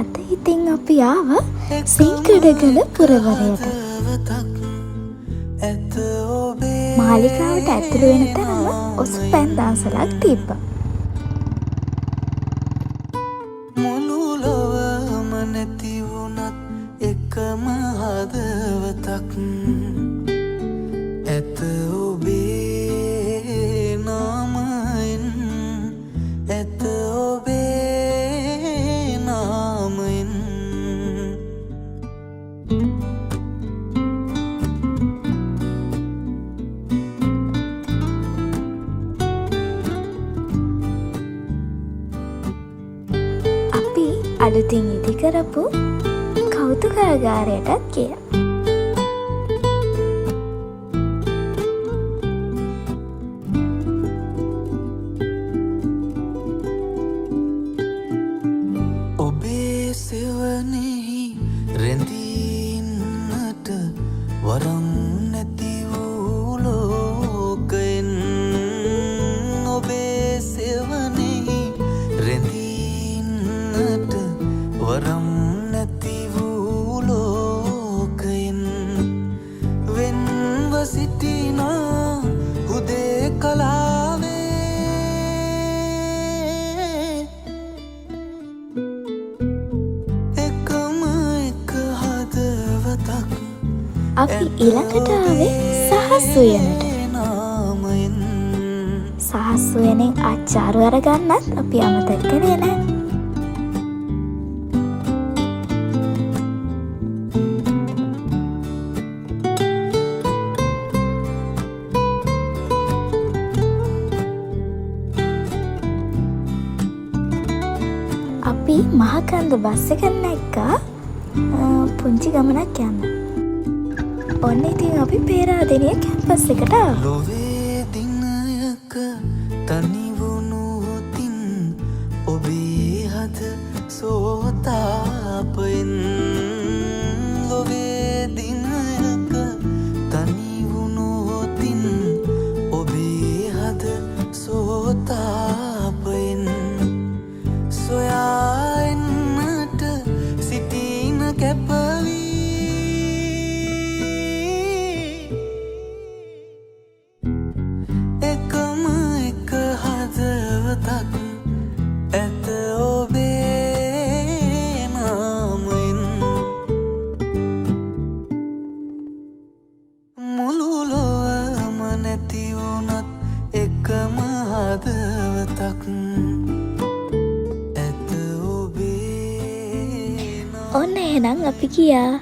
අද ඉතින් අපි ආව සිංකඩගල පුරවරයට. මාලිගාවට ඇතුළු වෙන තැනම ඔසුපැන් දන්සලක් තිබ්බා. මුළු ලොවම නැති වුණත් එකම හදවතක් ඇත ඔබේ නාමයෙන්, ඇත ඔබේ නාමයෙන්. අපි අලුතින් ඉදි කරපු කෞතුකාගාරයටත් ගියා. ඔබේ සෙවනෙහි රැඳීන්නට වරම් නැති වූ ලෝකයෙන්, ඔබේ සෙවනෙහි රැඳීන්නට වරම් නැති වූ ලෝකයෙන් වෙන්ව සිටිනා හුදෙකලාවේ එකම එක හදවතක් අපි ඊළඟට ආවේ සහස්ුවයනට. නාමයෙන්. සහස්ුවනෙන් අච්චාරු අරගන්නත් අපි අමතක කරේ නෑ. අපි මහකන්ද බස් එක නැග්ගා පුංචි ගමනක් යන්න. ඔන්න ඉතින් අපි පේරාදෙණිය කැම්පස් එකට ආවා. ලොවේ දිනයක තනිවුණු හොතින් ඔබේ හද සෝතාපයෙන්, ලොවේ දිනයක තනිවුණු හොතින් ඔබේ හද සෝතාපයෙන් සොයා එන්නට සිටින කැපවී එකම එක හදවතක් ඇත ඔබේ නාමයෙන්. මුළු ලොවම නැති වුණත් එකම හදවතක් ඔන්න එහෙනම් අපි ගියා.